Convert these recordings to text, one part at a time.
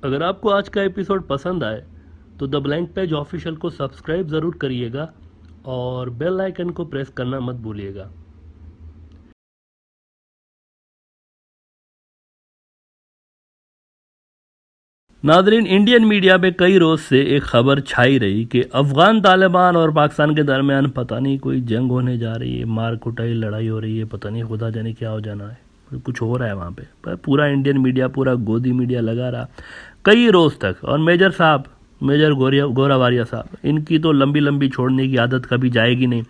अगर आपको आज का एपिसोड पसंद आए तो द ब्लैंक पेज ऑफिशियल को सब्सक्राइब ज़रूर करिएगा और बेल आइकन को प्रेस करना मत भूलिएगा। नादरीन, इंडियन मीडिया में कई रोज़ से एक खबर छाई रही कि अफ़गान तालिबान और पाकिस्तान के दरमियान पता नहीं कोई जंग होने जा रही है, मार कुटाई लड़ाई हो रही है, पता नहीं खुदा जाने क्या हो जाना है, कुछ हो रहा है वहाँ पे। पर पूरा इंडियन मीडिया, पूरा गोदी मीडिया लगा रहा कई रोज़ तक। और मेजर गोरावारिया साहब, इनकी तो लंबी लंबी छोड़ने की आदत कभी जाएगी नहीं।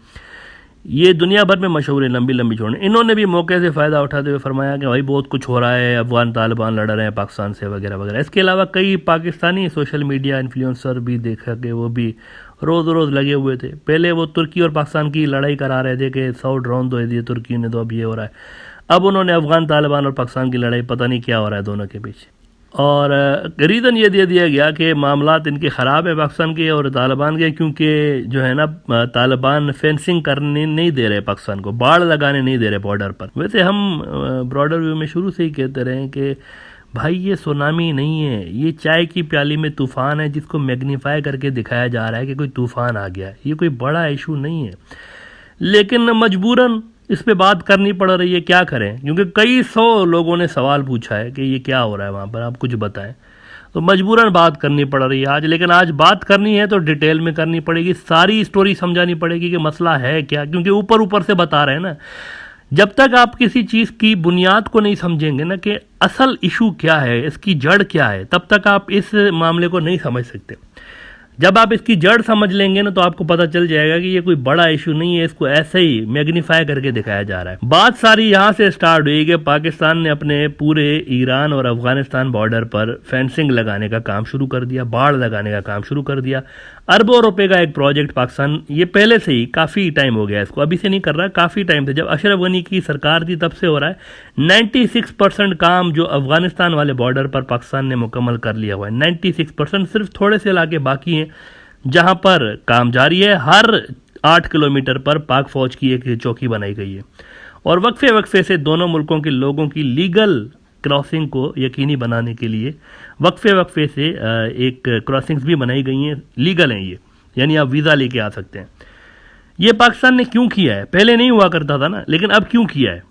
ये दुनिया भर में मशहूर है लंबी लंबी छोड़ने। इन्होंने भी मौके से फ़ायदा उठाते हुए फरमाया कि भाई बहुत कुछ हो रहा है, अफगान तालिबान लड़ रहे हैं पाकिस्तान से वगैरह वगैरह। इसके अलावा कई पाकिस्तानी सोशल मीडिया इन्फ्लुएंसर भी देखा कि वो भी रोज़ रोज़ लगे हुए थे। पहले वो तुर्की और पाकिस्तान की लड़ाई करा रहे थे कि 100 ड्रोन दे दिए तुर्की ने, तो अब ये हो रहा है। अब उन्होंने अफगान तालिबान और पाकिस्तान की लड़ाई, पता नहीं क्या हो रहा है दोनों के बीच। और रीज़न ये दे दिया गया कि मामलात इनके ख़राब है पाकिस्तान के और तालिबान के, क्योंकि जो है ना तालिबान फेंसिंग करने नहीं दे रहे पाकिस्तान को, बाड़ लगाने नहीं दे रहे बॉर्डर पर। वैसे हम ब्रॉडर व्यू में शुरू से ही कहते रहे कि भाई ये सुनामी नहीं है, ये चाय की प्याली में तूफ़ान है जिसको मैग्नीफाई करके दिखाया जा रहा है कि कोई तूफ़ान आ गया। ये कोई बड़ा इशू नहीं है, लेकिन मजबूरन इस पे बात करनी पड़ रही है। क्या करें, क्योंकि कई 100 लोगों ने सवाल पूछा है कि ये क्या हो रहा है वहाँ पर, आप कुछ बताएं। तो मजबूरन बात करनी पड़ रही है आज। लेकिन आज बात करनी है तो डिटेल में करनी पड़ेगी, सारी स्टोरी समझानी पड़ेगी कि मसला है क्या, क्योंकि ऊपर ऊपर से बता रहे हैं ना। जब तक आप किसी चीज़ की बुनियाद को नहीं समझेंगे ना कि असल इशू क्या है, इसकी जड़ क्या है, तब तक आप इस मामले को नहीं समझ सकते। जब आप इसकी जड़ समझ लेंगे ना तो आपको पता चल जाएगा कि ये कोई बड़ा इशू नहीं है, इसको ऐसे ही मैग्नीफाई करके दिखाया जा रहा है। बात सारी यहाँ से स्टार्ट हुई कि पाकिस्तान ने अपने पूरे ईरान और अफगानिस्तान बॉर्डर पर फेंसिंग लगाने का काम शुरू कर दिया, बाड़ लगाने का काम शुरू कर दिया। अरबों रुपए का एक प्रोजेक्ट पाकिस्तान, ये पहले से ही काफ़ी टाइम हो गया इसको, अभी से नहीं कर रहा, काफ़ी टाइम से, जब अशरफ गनी की सरकार थी तब से हो रहा है। 96% काम जो अफगानिस्तान वाले बॉर्डर पर पाकिस्तान ने मुकम्मल कर लिया हुआ है। 96%, सिर्फ थोड़े से इलाके बाकी हैं जहां पर काम जारी है। हर 8 किलोमीटर पर पाक फौज की एक चौकी बनाई गई है और वक्फे वक्फे से दोनों मुल्कों के लोगों की लीगल क्रॉसिंग को यकीनी बनाने के लिए वक्फे वक्फे से एक क्रॉसिंग्स भी बनाई गई हैं, लीगल हैं ये, यानी आप वीज़ा लेके आ सकते हैं। ये पाकिस्तान ने क्यों किया है, पहले नहीं हुआ करता था ना, लेकिन अब क्यों किया है?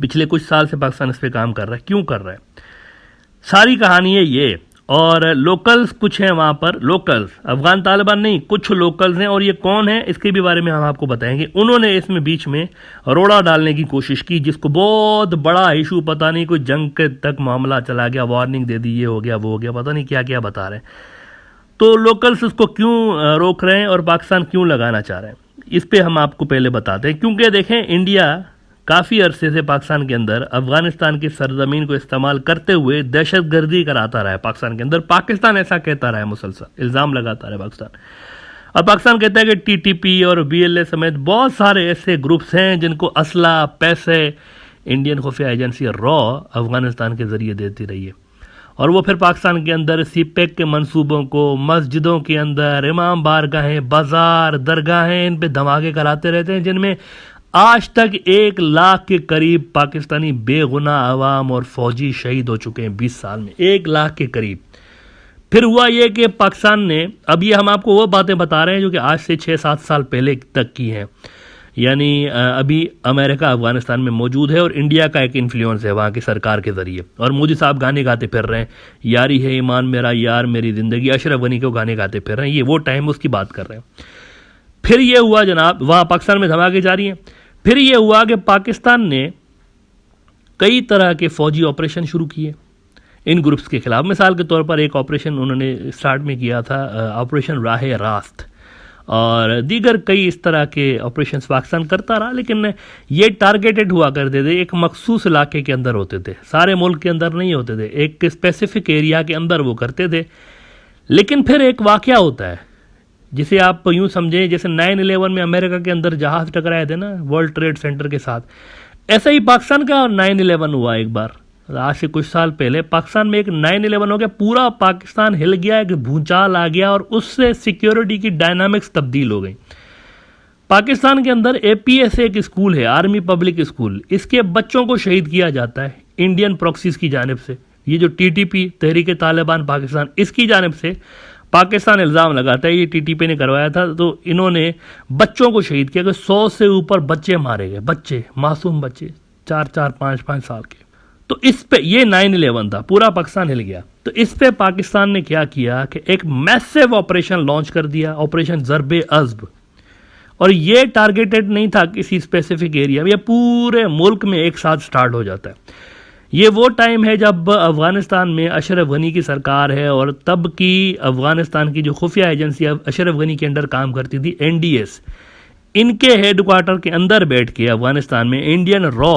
पिछले कुछ साल से पाकिस्तान इस पर काम कर रहा है, क्यों कर रहा है? सारी कहानी है ये। और लोकल्स कुछ हैं वहाँ पर, लोकल्स, अफगान तालिबान नहीं, कुछ लोकल्स हैं। और ये कौन है इसके भी बारे में हम आपको बताएंगे। उन्होंने इसमें बीच में रोड़ा डालने की कोशिश की, जिसको बहुत बड़ा इशू, पता नहीं कोई जंग के तक मामला चला गया, वार्निंग दे दी, ये हो गया वो हो गया, पता नहीं क्या क्या बता रहे हैं। तो लोकल्स उसको क्यों रोक रहे हैं और पाकिस्तान क्यों लगाना चाह रहे हैं, इस पर हम आपको पहले बताते हैं। क्योंकि देखें, इंडिया काफ़ी अरसे से पाकिस्तान के अंदर अफगानिस्तान की सरजमीन को इस्तेमाल करते हुए दहशतगर्दी कराता रहा है पाकिस्तान के अंदर। पाकिस्तान ऐसा कहता रहा है, मुसलसल इल्ज़ाम लगाता रहा है पाकिस्तान। और पाकिस्तान कहता है कि टीटीपी और बीएलए समेत बहुत सारे ऐसे ग्रुप्स हैं जिनको असला, पैसे इंडियन खुफिया एजेंसी रॉ अफगानिस्तान के ज़रिए देती रही है। और वो फिर पाकिस्तान के अंदर सीपेक के मंसूबों को, मस्जिदों के अंदर, इमाम बारगाहें, बाजार, दरगाहें, इन पे धमाके कराते रहते हैं, जिनमें आज तक 1 लाख के करीब पाकिस्तानी बेगुनाह अवाम और फौजी शहीद हो चुके हैं 20 साल में, 1 लाख के करीब। फिर हुआ ये कि पाकिस्तान ने, अब ये हम आपको वो बातें बता रहे हैं जो कि आज से 6-7 साल पहले तक की हैं, यानी अभी अमेरिका अफगानिस्तान में मौजूद है और इंडिया का एक इन्फ्लुएंस है वहाँ की सरकार के ज़रिए। और मोदी साहब गाने गाते फिर रहे हैं, यारी है ईमान मेरा यार मेरी ज़िंदगी, अशरफ गनी को गाने गाते फिर रहे हैं। ये वो टाइम उसकी बात कर रहे हैं। फिर ये हुआ जनाब, वहाँ पाकिस्तान में धमाके जारी हैं। फिर ये हुआ कि पाकिस्तान ने कई तरह के फौजी ऑपरेशन शुरू किए इन ग्रुप्स के खिलाफ। मिसाल के तौर पर एक ऑपरेशन उन्होंने स्टार्ट में किया था, ऑपरेशन राह रास्त, और दीगर कई इस तरह के ऑपरेशंस पाकिस्तान करता रहा। लेकिन ये टारगेटेड हुआ करते थे, एक मखसूस इलाके के अंदर होते थे, सारे मुल्क के अंदर नहीं होते थे, एक स्पेसिफिक एरिया के अंदर वो करते थे। लेकिन फिर एक वाक़या होता है जिसे आप यूँ समझें जैसे 9/11 में अमेरिका के अंदर जहाज़ टकराए थे ना वर्ल्ड ट्रेड सेंटर के साथ, ऐसा ही पाकिस्तान का 9/11 हुआ एक बार। आज से कुछ साल पहले पाकिस्तान में एक 9/11 हो गया, पूरा पाकिस्तान हिल गया, एक भूचाल आ गया और उससे सिक्योरिटी की डायनामिक्स तब्दील हो गई। पाकिस्तान के अंदर एपीएस एक स्कूल है, आर्मी पब्लिक स्कूल, इसके बच्चों को शहीद किया जाता है इंडियन प्रॉक्सीज की जानिब से। ये जो टीटीपी तहरीक तालिबान पाकिस्तान, इसकी जानिब से पाकिस्तान इल्ज़ाम लगाता है ये टीटीपी ने करवाया था। तो इन्होंने बच्चों को शहीद किया कि 100 से ऊपर बच्चे मारे गए, बच्चे, मासूम बच्चे 4-4, 5-5 साल के। तो इस पे ये 9/11 था, पूरा पाकिस्तान हिल गया। तो इस पे पाकिस्तान ने क्या किया कि एक मैसिव ऑपरेशन लॉन्च कर दिया, ऑपरेशन ज़रबे अज़्ब। और ये टारगेटेड नहीं था किसी स्पेसिफिक एरिया में, ये पूरे मुल्क में एक साथ स्टार्ट हो जाता है। ये वो टाइम है जब अफ़गानिस्तान में अशरफ गनी की सरकार है और तब की अफ़गानिस्तान की जो खुफिया एजेंसी अशरफ गनी के अंडर काम करती थी, NDS, इनके हेडक्वार्टर के अंदर बैठ के अफ़गानिस्तान में इंडियन रॉ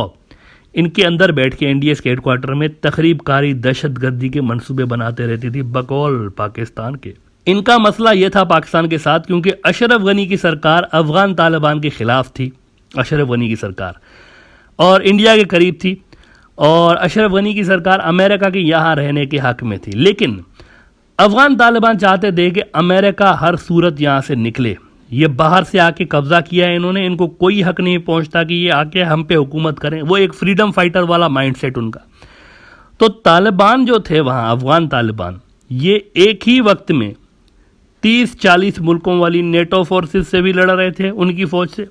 इनके अंदर बैठ के NDS के हेडक्वार्टर में तखरीब कारी दहशतगर्दी के मंसूबे बनाते रहती थी बकौल पाकिस्तान के। इनका मसला यह था पाकिस्तान के साथ, क्योंकि अशरफ गनी की सरकार अफ़गान तालिबान के ख़िलाफ़ थी, अशरफ गनी की सरकार, और इंडिया के करीब थी, और अशरफ गनी की सरकार अमेरिका के यहाँ रहने के हक़ में थी। लेकिन अफ़गान तालिबान चाहते थे कि अमेरिका हर सूरत यहाँ से निकले। ये बाहर से आके कब्ज़ा किया है इन्होंने, इनको कोई हक़ नहीं पहुँचता कि ये आके हम पे हुकूमत करें। वो एक फ्रीडम फाइटर वाला माइंडसेट उनका। तो तालिबान जो थे वहाँ, अफ़गान तालिबान, ये एक ही वक्त में 30-40 मुल्कों वाली नेटो फोर्सेस से भी लड़ रहे थे, उनकी फ़ौज से।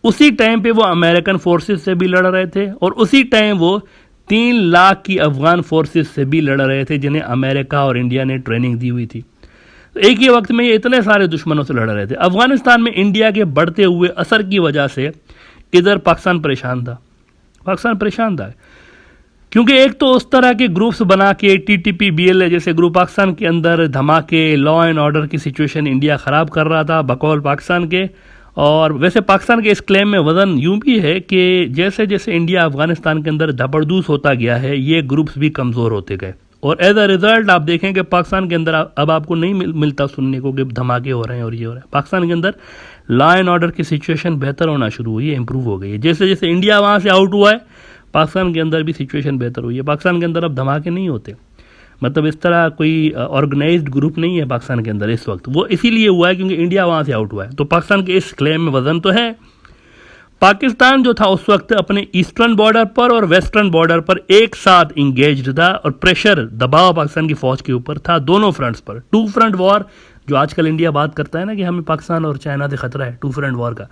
उसी टाइम पे वो अमेरिकन फोर्सेस से भी लड़ रहे थे, और उसी टाइम वो 3 लाख की अफ़गान फोर्सेस से भी लड़ रहे थे जिन्हें अमेरिका और इंडिया ने ट्रेनिंग दी हुई थी। तो एक ही वक्त में ये इतने सारे दुश्मनों से लड़ रहे थे। अफ़गानिस्तान में इंडिया के बढ़ते हुए असर की वजह से इधर पाकिस्तान परेशान था, क्योंकि एक तो उस तरह के ग्रुप्स बना के TTP BLA जैसे ग्रुप पाकिस्तान के अंदर धमाके, लॉ एंड ऑर्डर की सिचुएशन इंडिया ख़राब कर रहा था बकौल पाकिस्तान के। और वैसे पाकिस्तान के इस क्लेम में वज़न यूं भी है कि जैसे जैसे इंडिया अफ़गानिस्तान के अंदर धपड़दूस होता गया है, ये ग्रुप्स भी कमज़ोर होते गए, और एज अ रिज़ल्ट आप देखें कि पाकिस्तान के अंदर अब आपको नहीं मिलता सुनने को कि धमाके हो रहे हैं और ये हो रहा है। पाकिस्तान के अंदर लॉ एंड ऑर्डर की सिचुएशन बेहतर होना शुरू हुई है, इंप्रूव हो गई है। जैसे जैसे इंडिया वहाँ से आउट हुआ है, पाकिस्तान के अंदर भी सिचुएशन बेहतर हुई है। पाकिस्तान के अंदर अब धमाके नहीं होते, मतलब इस तरह कोई ऑर्गेनाइज्ड ग्रुप नहीं है पाकिस्तान के अंदर इस वक्त। वो इसीलिए हुआ है क्योंकि इंडिया वहाँ से आउट हुआ है। तो पाकिस्तान के इस क्लेम में वज़न तो है। पाकिस्तान जो था उस वक्त अपने ईस्टर्न बॉर्डर पर और वेस्टर्न बॉर्डर पर एक साथ इंगेज्ड था, और प्रेशर, दबाव पाकिस्तान की फ़ौज के ऊपर था दोनों फ्रंट्स पर। 2 फ्रंट वॉर जो आजकल इंडिया बात करता है ना कि हमें पाकिस्तान और चाइना से खतरा है 2 फ्रंट वॉर का,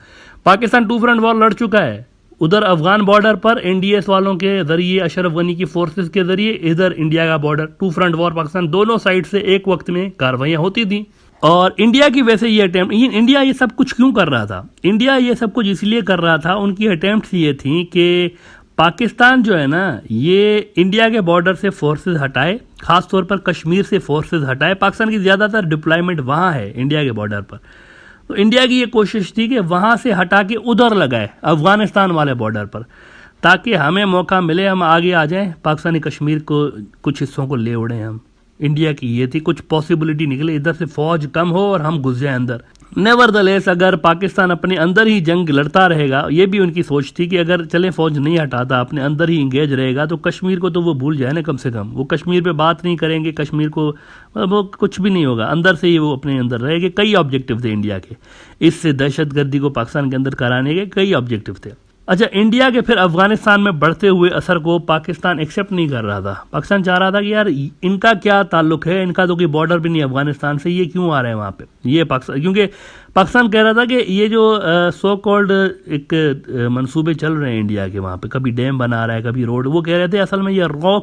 पाकिस्तान 2 फ्रंट वॉर लड़ चुका है। उधर अफ़गान बॉर्डर पर NDS वालों के ज़रिए, अशरफ गनी की फोर्सेस के ज़रिए, इधर इंडिया का बॉर्डर, 2 फ्रंट वॉर पाकिस्तान, दोनों साइड से एक वक्त में कार्रवाइयाँ होती थी। और इंडिया की वैसे ये अटैम्प्ट, इंडिया ये सब कुछ क्यों कर रहा था? इंडिया ये सब कुछ इसलिए कर रहा था, उनकी अटैम्प्ट ये थी कि पाकिस्तान जो है ना, ये इंडिया के बॉर्डर से फोर्सेस हटाए, ख़ास तौर पर कश्मीर से फोर्सेस हटाए। पाकिस्तान की ज़्यादातर डिप्लॉयमेंट वहाँ है इंडिया के बॉर्डर पर। तो इंडिया की ये कोशिश थी कि वहाँ से हटा के उधर लगाए अफ़गानिस्तान वाले बॉर्डर पर, ताकि हमें मौका मिले, हम आगे आ जाएं, पाकिस्तानी कश्मीर को कुछ हिस्सों को ले उड़ें हम। इंडिया की ये थी, कुछ पॉसिबिलिटी निकले, इधर से फ़ौज कम हो और हम घुस जाएं अंदर। नेवरदलेस अगर पाकिस्तान अपने अंदर ही जंग लड़ता रहेगा, ये भी उनकी सोच थी कि अगर चले फ़ौज नहीं हटाता, अपने अंदर ही इंगेज रहेगा, तो कश्मीर को तो वो भूल जाए ना, कम से कम वो कश्मीर पे बात नहीं करेंगे, कश्मीर को वो कुछ भी नहीं होगा, अंदर से ही वो अपने अंदर रहेंगे। कई ऑब्जेक्टिव थे इंडिया के, इससे दहशतगर्दी को पाकिस्तान के अंदर कराने के कई ऑब्जेक्टिव थे। अच्छा, इंडिया के फिर अफ़गानिस्तान में बढ़ते हुए असर को पाकिस्तान एक्सेप्ट नहीं कर रहा था। पाकिस्तान चाह रहा था कि यार इनका क्या ताल्लुक़ है, इनका तो कोई बॉर्डर भी नहीं अफ़गानिस्तान से, ये क्यों आ रहे हैं वहाँ पे, ये पाकिस्तान, क्योंकि पाकिस्तान कह रहा था कि ये जो सो कॉल्ड एक मंसूबे चल रहे हैं इंडिया के वहाँ पे, कभी डैम बना रहा है, कभी रोड, वो कह रहे थे असल में ये रॉ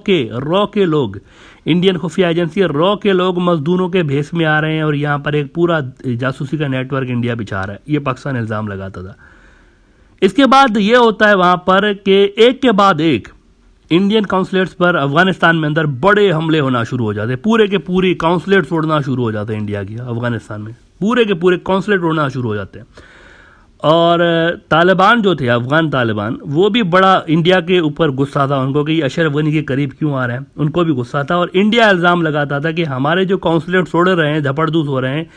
के लोग, इंडियन खुफिया एजेंसी रॉ के लोग मजदूरों के भेस में आ रहे हैं और यहाँ पर एक पूरा जासूसी का नेटवर्क इंडिया बिछा रहा है, ये पाकिस्तान इल्ज़ाम लगाता था। इसके बाद ये होता है वहाँ पर कि एक के बाद एक इंडियन काउंसलेट्स पर अफ़गानिस्तान में अंदर बड़े हमले होना शुरू हो जाते हैं, पूरे के पूरे काउंसलेट्स उड़ना शुरू हो जाते हैं इंडिया की अफ़गानिस्तान में, पूरे के पूरे काउंसलेट उड़ना शुरू हो जाते हैं। और तालिबान जो थे, अफ़गान तालिबान, वो भी बड़ा इंडिया के ऊपर गुस्सा था उनको कि अशरफ गनी के करीब क्यों आ रहे हैं, उनको भी गुस्सा था। और इंडिया इल्ज़ाम लगाता था कि हमारे जो काउंसलेट्स उड़ रहे हैं, धपड़दूस हो रहे हैं,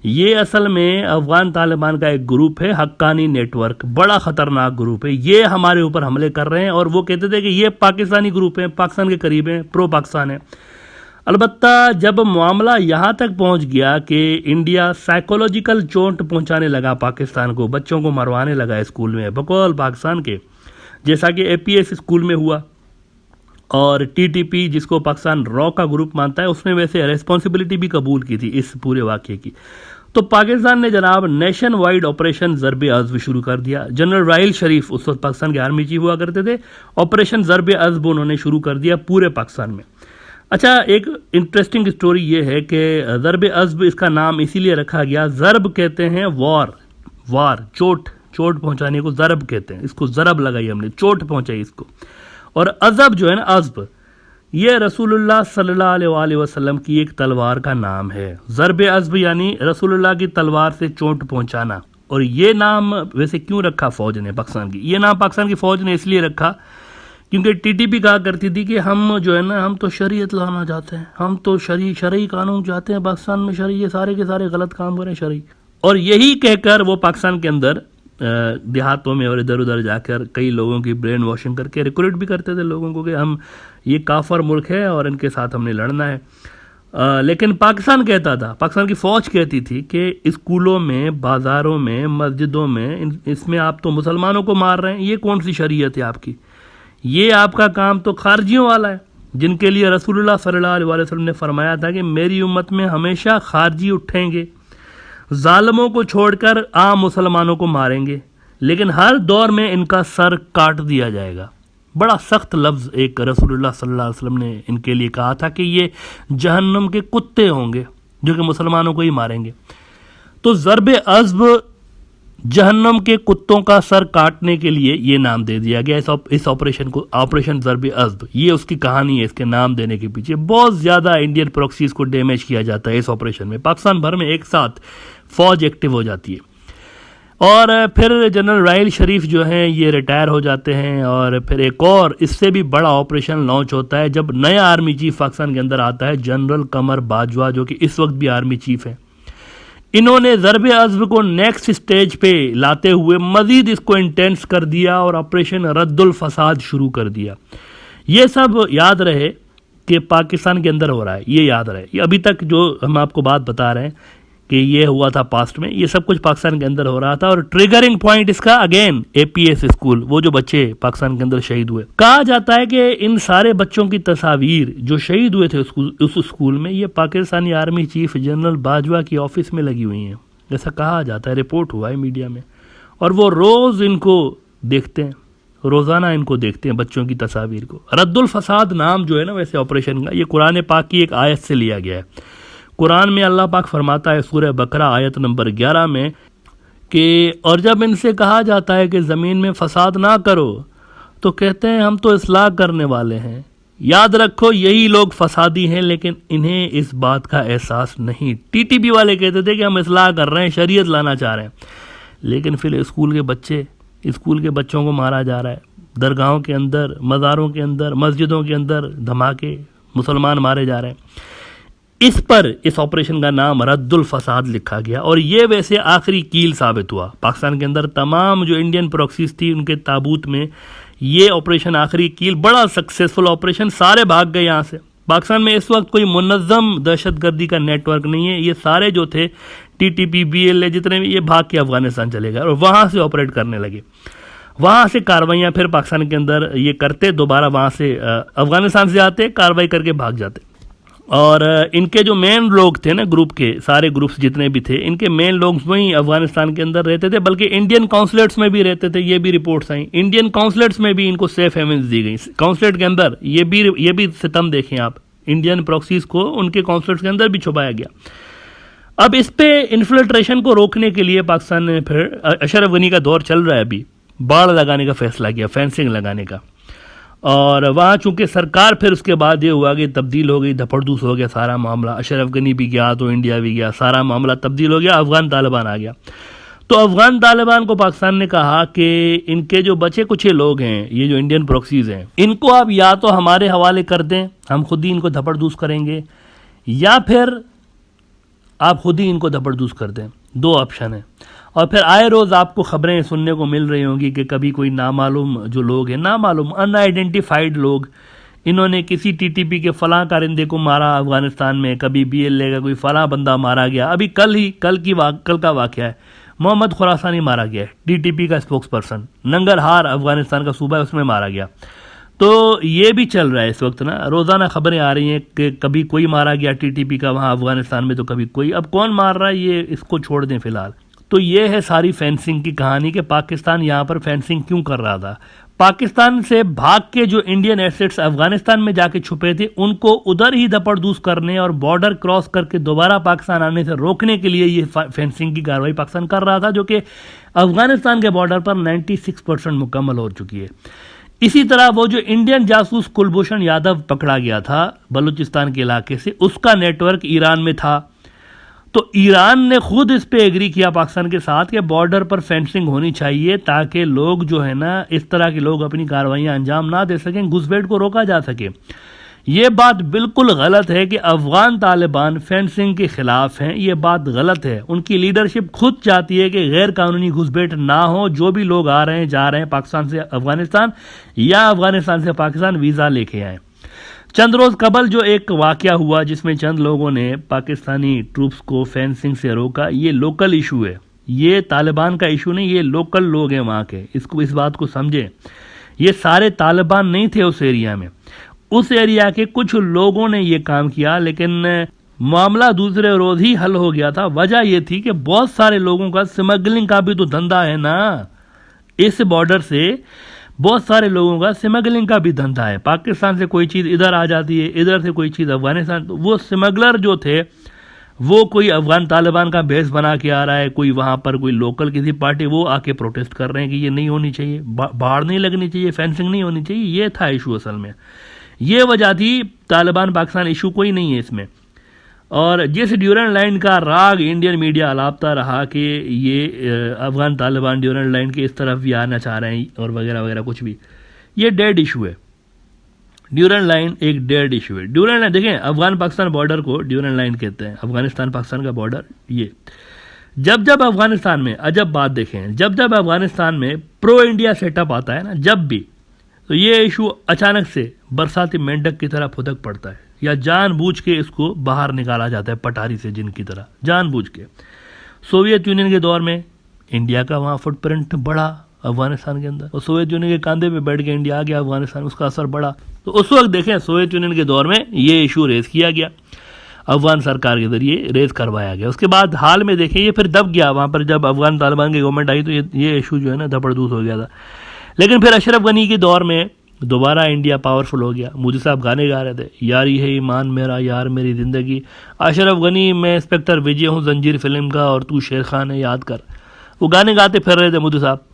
ये असल में अफ़गान तालिबान का एक ग्रुप है, हक्कानी नेटवर्क, बड़ा ख़तरनाक ग्रुप है, ये हमारे ऊपर हमले कर रहे हैं। और वो कहते थे कि ये पाकिस्तानी ग्रुप है, पाकिस्तान के करीब है, प्रो पाकिस्तान है। अलबत्ता जब मामला यहाँ तक पहुँच गया कि इंडिया साइकोलॉजिकल चोट पहुँचाने लगा पाकिस्तान को, बच्चों को मरवाने लगा स्कूल में बकौल पाकिस्तान के, जैसा कि APS स्कूल में हुआ, और टीटीपी जिसको पाकिस्तान रॉ का ग्रुप मानता है उसने वैसे रेस्पॉन्सिबिलिटी भी कबूल की थी इस पूरे वाक़े की। तो पाकिस्तान ने जनाब नेशन वाइड ऑपरेशन ज़रब अज़्ब शुरू कर दिया। जनरल राहिल शरीफ उस वक्त पाकिस्तान के आर्मी चीफ हुआ करते थे। ऑपरेशन ज़रब अज़्ब उन्होंने शुरू कर दिया पूरे पाकिस्तान में। अच्छा, एक इंटरेस्टिंग स्टोरी ये है कि ज़रब अज़्ब इसका नाम इसीलिए रखा गया, ज़रब कहते हैं वार चोट पहुंचाने को ज़रब कहते हैं, इसको ज़रब लगाई हमने, चोट पहुंचाई इसको। और अज़ब जो है ना, अज़ब, ये रसूलुल्लाह सल्लल्लाहु अलैहि वसल्लम की एक तलवार का नाम है। ज़रब अज़्ब यानी रसूलुल्लाह की तलवार से चोट पहुंचाना। और ये नाम वैसे क्यों रखा फ़ौज ने पाकिस्तान की? ये नाम पाकिस्तान की फ़ौज ने इसलिए रखा क्योंकि टीटीपी कहा करती थी कि हम जो है ना, हम तो शरीयत लाना चाहते हैं, हम तो शरई कानून चाहते हैं पाकिस्तान में, शरई, ये सारे के सारे गलत काम करें शरई। और यही कहकर वो पाकिस्तान के अंदर देहातों में और इधर उधर जाकर कई लोगों की ब्रेन वॉशिंग करके रिक्रूट भी करते थे लोगों को कि हम, ये काफर मुल्क है और इनके साथ हमने लड़ना है। लेकिन पाकिस्तान कहता था, पाकिस्तान की फ़ौज कहती थी कि स्कूलों में, बाज़ारों में, मस्जिदों में, इसमें आप तो मुसलमानों को मार रहे हैं, ये कौन सी शरीयत है आपकी? ये आपका काम तो खारजियों वाला है, जिनके लिए रसूलुल्लाह सल्लल्लाहु अलैहि वसल्लम ने फरमाया था कि मेरी उम्मत में हमेशा खारजी उठेंगे, जालिमों को छोड़कर आम मुसलमानों को मारेंगे, लेकिन हर दौर में इनका सर काट दिया जाएगा। बड़ा सख्त लफ्ज़ एक रसूलुल्लाह सल्लल्लाहु अलैहि वसल्लम ने इनके लिए कहा था कि ये जहन्नम के कुत्ते होंगे जो कि मुसलमानों को ही मारेंगे। तो ज़रब अज़्ब, जहन्नम के कुत्तों का सर काटने के लिए ये नाम दे दिया गया इस ऑपरेशन को, ऑपरेशन ज़रब अज़्ब। ये उसकी कहानी है इसके नाम देने के पीछे। बहुत ज़्यादा इंडियन प्रॉक्सीज़ को डैमेज किया जाता है इस ऑपरेशन में। पाकिस्तान भर में एक साथ फ़ौज एक्टिव हो जाती है। और फिर जनरल राहिल शरीफ जो हैं ये रिटायर हो जाते हैं और फिर एक और इससे भी बड़ा ऑपरेशन लॉन्च होता है जब नया आर्मी चीफ पाकिस्तान के अंदर आता है, जनरल कमर बाजवा, जो कि इस वक्त भी आर्मी चीफ हैं। इन्होंने ज़रब अज़्ब को नेक्स्ट स्टेज पे लाते हुए मज़ीद इसको इंटेंस कर दिया और ऑपरेशन रद्दुल फसाद शुरू कर दिया। ये सब याद रहे कि पाकिस्तान के अंदर हो रहा है, ये याद रहे। ये अभी तक जो हम आपको बात बता रहे हैं कि ये हुआ था पास्ट में, ये सब कुछ पाकिस्तान के अंदर हो रहा था। और ट्रिगरिंग पॉइंट इसका अगेन APS स्कूल, वो जो बच्चे पाकिस्तान के अंदर शहीद हुए। कहा जाता है कि इन सारे बच्चों की तस्वीर जो शहीद हुए थे उस स्कूल में, ये Pakistani army chief general Bajwa की ऑफिस में लगी हुई हैं, ऐसा कहा जाता है, रिपोर्ट हुआ है मीडिया में। और वो रोज़ इनको देखते हैं, रोज़ाना इनको देखते हैं बच्चों की तस्वीर को। रद्दुल फसाद नाम जो है ना वैसे ऑपरेशन का, ये कुरान पाक की एक आयत से लिया गया है। कुरान में अल्लाह पाक फरमाता है सूरह बकरा आयत नंबर 11 में कि और जब इनसे कहा जाता है कि ज़मीन में फसाद ना करो तो कहते हैं हम तो इस्लाह करने वाले हैं। याद रखो यही लोग फसादी हैं, लेकिन इन्हें इस बात का एहसास नहीं। टीटीपी वाले कहते थे कि हम इस्लाह कर रहे हैं, शरीयत लाना चाह रहे हैं, लेकिन फिर स्कूल के बच्चों को मारा जा रहा है, दरगाहों के अंदर, मज़ारों के अंदर, मस्जिदों के अंदर धमाके, मुसलमान मारे जा रहे हैं। इस पर इस ऑपरेशन का नाम रद्दुल फसाद लिखा गया। और ये वैसे आखिरी कील साबित हुआ पाकिस्तान के अंदर। तमाम जो इंडियन प्रॉक्सीज थी उनके ताबूत में ये ऑपरेशन आखिरी कील, बड़ा सक्सेसफुल ऑपरेशन, सारे भाग गए यहाँ से। पाकिस्तान में इस वक्त कोई मुनज़्ज़म दहशतगर्दी का नेटवर्क नहीं है। ये सारे जो थे TTP, BLA जितने भी, ये भाग के अफगानिस्तान चले गए और वहाँ से ऑपरेट करने लगे। वहाँ से कार्रवाइयाँ फिर पाकिस्तान के अंदर ये करते, दोबारा वहाँ से अफगानिस्तान से आते, कार्रवाई करके भाग जाते। और इनके जो मेन लोग थे ना, ग्रुप के सारे ग्रुप्स जितने भी थे, इनके मेन लोग वहीं अफगानिस्तान के अंदर रहते थे, बल्कि इंडियन कॉन्सुलेट्स में भी रहते थे। ये भी रिपोर्ट्स आई, इंडियन कॉन्सुलेट्स में भी इनको सेफ हेवन्स दी गई। कॉन्सुलेट के अंदर ये भी सितम देखें आप, इंडियन प्रॉक्सीज को उनके कॉन्सुलेट्स के अंदर भी छुपाया गया। अब इस पे इन्फिल्ट्रेशन को रोकने के लिए पाकिस्तान ने फिर, अशरफ गनी का दौर चल रहा है अभी, बाड़ लगाने का फैसला किया, फेंसिंग लगाने का। और वहाँ चूंकि सरकार फिर उसके बाद ये हुआ कि तब्दील हो गई, धपड़दूस हो गया सारा मामला। अशरफ गनी भी गया तो इंडिया भी गया, सारा मामला तब्दील हो गया, अफगान तालिबान आ गया। तो अफगान तालिबान को पाकिस्तान ने कहा कि इनके जो बचे कुछ लोग हैं, ये जो इंडियन प्रॉक्सीज हैं, इनको आप या तो हमारे हवाले कर दें, हम खुद ही इनको धपड़दूस करेंगे, या फिर आप खुद ही इनको धपड़दूस कर दें। दो ऑप्शन है। और फिर आए रोज़ आपको ख़बरें सुनने को मिल रही होंगी कि कभी कोई नामालूम जो लोग हैं, नामालूम अनआइडेंटिफाइड लोग, इन्होंने किसी TTP के फ़लाँ कारिंदे को मारा अफ़गानिस्तान में, कभी BLA का कोई फ़लाँ बंदा मारा गया। अभी कल का वाक़या है, मोहम्मद खुरासानी मारा गया है, TTP का स्पोक्स पर्सन, नंगरहार अफ़गानिस्तान का सूबा है, उसमें मारा गया। तो ये भी चल रहा है इस वक्त ना, रोज़ाना खबरें आ रही हैं कि कभी कोई मारा गया टीटीपी का वहाँ अफगानिस्तान में, तो कभी कोई। अब कौन मार रहा है ये इसको छोड़ दें फिलहाल। तो ये है सारी फेंसिंग की कहानी कि पाकिस्तान यहाँ पर फेंसिंग क्यों कर रहा था। पाकिस्तान से भाग के जो इंडियन एसेट्स अफगानिस्तान में जाके छुपे थे उनको उधर ही दपड़दूस करने और बॉर्डर क्रॉस करके दोबारा पाकिस्तान आने से रोकने के लिए ये फेंसिंग की कार्रवाई पाकिस्तान कर रहा था, जो कि अफगानिस्तान के बॉर्डर पर 96% मुकम्मल हो चुकी है। इसी तरह वो जो इंडियन जासूस कुलभूषण यादव पकड़ा गया था बलूचिस्तान के इलाके से, उसका नेटवर्क ईरान में था। तो ईरान ने खुद इस पे एग्री किया पाकिस्तान के साथ कि बॉर्डर पर फेंसिंग होनी चाहिए ताकि लोग जो है ना, इस तरह के लोग अपनी कार्रवाइयां अंजाम ना दे सकें, घुसपैठ को रोका जा सके। ये बात बिल्कुल गलत है कि अफगान तालिबान फेंसिंग के खिलाफ हैं, ये बात गलत है। उनकी लीडरशिप खुद चाहती है कि गैर कानूनी घुसपैठ ना हो। जो भी लोग आ रहे हैं जा रहे हैं पाकिस्तान से अफगानिस्तान या अफगानिस्तान से पाकिस्तान, वीज़ा लेके आए। चंद रोज़ कबल जो एक वाक़या हुआ जिसमें चंद लोगों ने पाकिस्तानी ट्रूप्स को फेंसिंग से रोका, ये लोकल इशू है, ये तालिबान का इशू नहीं, ये लोकल लोग हैं वहाँ के। इस बात को समझें। ये सारे तालिबान नहीं थे उस एरिया में, उस एरिया के कुछ लोगों ने ये काम किया, लेकिन मामला दूसरे रोज़ ही हल हो गया था। वजह यह थी कि बहुत सारे लोगों का स्मगलिंग का भी तो धंधा है ना, इस बॉर्डर से बहुत सारे लोगों का स्मगलिंग का भी धंधा है। पाकिस्तान से कोई चीज़ इधर आ जाती है, इधर से कोई चीज़ अफगानिस्तान। तो वो स्मगलर जो थे वो कोई अफगान तालिबान का बेस बना के आ रहा है, कोई वहाँ पर कोई लोकल किसी पार्टी, वो आके प्रोटेस्ट कर रहे हैं कि ये नहीं होनी चाहिए, बाढ़ नहीं लगनी चाहिए, फेंसिंग नहीं होनी चाहिए। ये था इशू असल में, ये वजह थी। तालिबान पाकिस्तान इशू कोई नहीं है इसमें। और जिस ड्यूरेंट लाइन का राग इंडियन मीडिया अलापता रहा कि ये अफगान तालिबान ड्यूरेंट लाइन के इस तरफ भी आना चाह रहे हैं और वगैरह वगैरह, कुछ भी, ये डेड इशू है। ड्यूरेंट लाइन एक डेड इशू है। ड्यूरेंट लाइन देखें, अफगान पाकिस्तान बॉर्डर को ड्यूरेंट लाइन कहते हैं, अफगानिस्तान पाकिस्तान का बॉर्डर। ये जब अफगानिस्तान में, अजब बात देखें, जब अफगानिस्तान में प्रो इंडिया सेटअप आता है ना, जब भी, तो ये इशू अचानक से बरसाती मेंढक की तरह फुदक पड़ता है, या जानबूझ के इसको बाहर निकाला जाता है पटारी से, जिनकी तरह जानबूझ के। सोवियत यूनियन के दौर में इंडिया का वहाँ फुटप्रिंट बढ़ा अफगानिस्तान के अंदर, और सोवियत यूनियन के कंधे पे बैठ के इंडिया आ गया अफगानिस्तान, उसका असर बढ़ा। तो उस वक्त देखें सोवियत यूनियन के दौर में ये इशू रेज किया गया, अफगान सरकार के जरिए रेज करवाया गया। उसके बाद हाल में देखें ये फिर दब गया वहाँ पर, जब अफगान तालिबान की गवर्नमेंट आई तो ये इशू जो है ना दबड़दूस हो गया था। लेकिन फिर अशरफ गनी के दौर में दोबारा इंडिया पावरफुल हो गया। मोदी साहब गाने गा रहे थे, यार ये है ईमान मेरा, यार मेरी ज़िंदगी, अशरफ गनी मैं इंस्पेक्टर विजय हूँ जंजीर फिल्म का, और तू शेर खान है याद कर, वो गाने गाते फिर रहे थे मोदी साहब।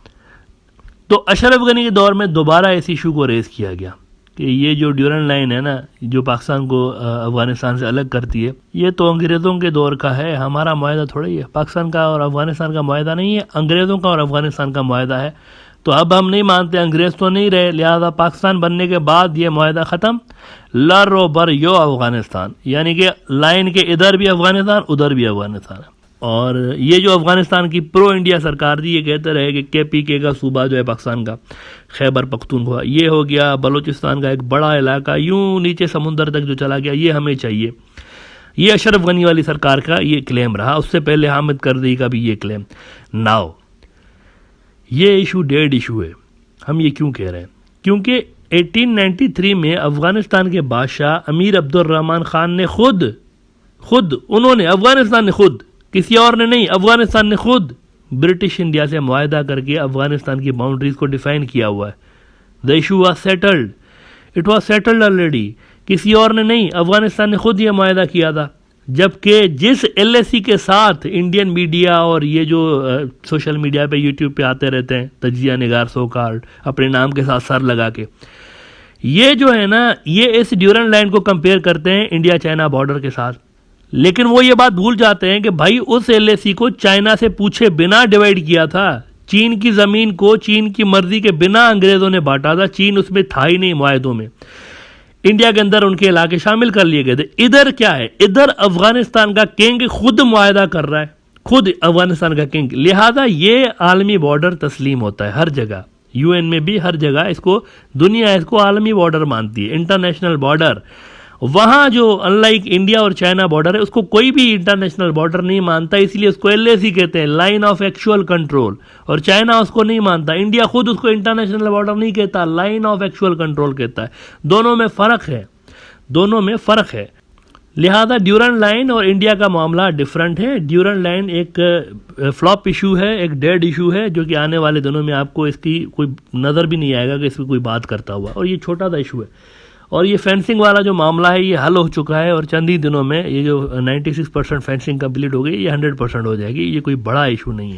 तो अशरफ गनी के दौर में दोबारा इस इशू को रेज़ किया गया कि ये जो ड्यूरेंट लाइन है ना, जो पाकिस्तान को अफगानिस्तान से अलग करती है, ये तो अंग्रेज़ों के दौर का है, हमारा मुआहदा थोड़ा ही है। पाकिस्तान का और अफगानिस्तान का मुआहदा नहीं है, अंग्रेज़ों का और अफगानिस्तान का मुआहदा है। तो अब हम नहीं मानते, अंग्रेज़ तो नहीं रहे, लिहाजा पाकिस्तान बनने के बाद ये मुआहदा ख़त्म, लरो बर यो अफगानिस्तान, यानी कि लाइन के इधर भी अफगानिस्तान उधर भी अफगानिस्तान है। और ये जो अफगानिस्तान की प्रो इंडिया सरकार थी, ये कहते रहे कि KPK का सूबा जो है पाकिस्तान का, खैबर पख्तूनख्वा, ये हो गया बलूचिस्तान का एक बड़ा इलाका, यूं नीचे समुंदर तक जो चला गया, ये हमें चाहिए। ये अशरफ गनी वाली सरकार का ये क्लेम रहा, उससे पहले हामिद करज़ई का भी ये क्लेम। नाउ ये इशू डेड इशू है। हम ये क्यों कह रहे हैं? क्योंकि 1893 में अफगानिस्तान के बादशाह अमीर अब्दुर्रहमान खान ने खुद उन्होंने, अफगानिस्तान ने खुद, किसी और ने नहीं, अफगानिस्तान ने खुद ब्रिटिश इंडिया से मुआहदा करके अफगानिस्तान की बाउंड्रीज को डिफाइन किया हुआ है। The issue was settled, it was settled already, किसी और ने नहीं, अफगानिस्तान ने खुद यह मुआहदा किया था। जबकि जिस LAC के साथ इंडियन मीडिया और ये जो सोशल मीडिया पे यूट्यूब पे आते रहते हैं तजिया निगार सो कार्ड अपने नाम के साथ सर लगा के, ये जो है ना, ये इस ड्यूरेंट लाइन को कंपेयर करते हैं इंडिया चाइना बॉर्डर के साथ। लेकिन वो ये बात भूल जाते हैं कि भाई उस LAC को चाइना से पूछे बिना डिवाइड किया था। चीन की ज़मीन को चीन की मर्जी के बिना अंग्रेज़ों ने बांटा था, चीन उसमें था ही नहीं मुआहदों में। इंडिया के अंदर उनके इलाके शामिल कर लिए गए थे। इधर क्या है, इधर अफगानिस्तान का किंग खुद मुआहदा कर रहा है, खुद अफगानिस्तान का किंग। लिहाजा ये आलमी बॉर्डर तस्लीम होता है हर जगह, UN में भी हर जगह इसको, दुनिया इसको आलमी बॉर्डर मानती है, इंटरनेशनल बॉर्डर। वहाँ जो अनलाइक इंडिया और चाइना बॉर्डर है उसको कोई भी इंटरनेशनल बॉर्डर नहीं मानता, इसलिए उसको LAC कहते हैं, लाइन ऑफ एक्चुअल कंट्रोल। और चाइना उसको नहीं मानता, इंडिया खुद उसको इंटरनेशनल बॉर्डर नहीं कहता, लाइन ऑफ एक्चुअल कंट्रोल कहता है। दोनों में फ़र्क है, दोनों में फ़र्क है। लिहाजा ड्यूरेंट लाइन और इंडिया का मामला डिफरेंट है। ड्यूरेंट लाइन एक फ्लॉप इशू है, एक डेड इशू है, जो कि आने वाले दिनों में आपको इसकी कोई नज़र भी नहीं आएगा कि इसकी कोई बात करता हुआ, और ये छोटा सा इशू है। और ये फेंसिंग वाला जो मामला है ये हल हो चुका है, और चंद ही दिनों में ये जो 96% फेंसिंग कंप्लीट हो गई, ये 100% हो जाएगी। ये कोई बड़ा इशू नहीं है।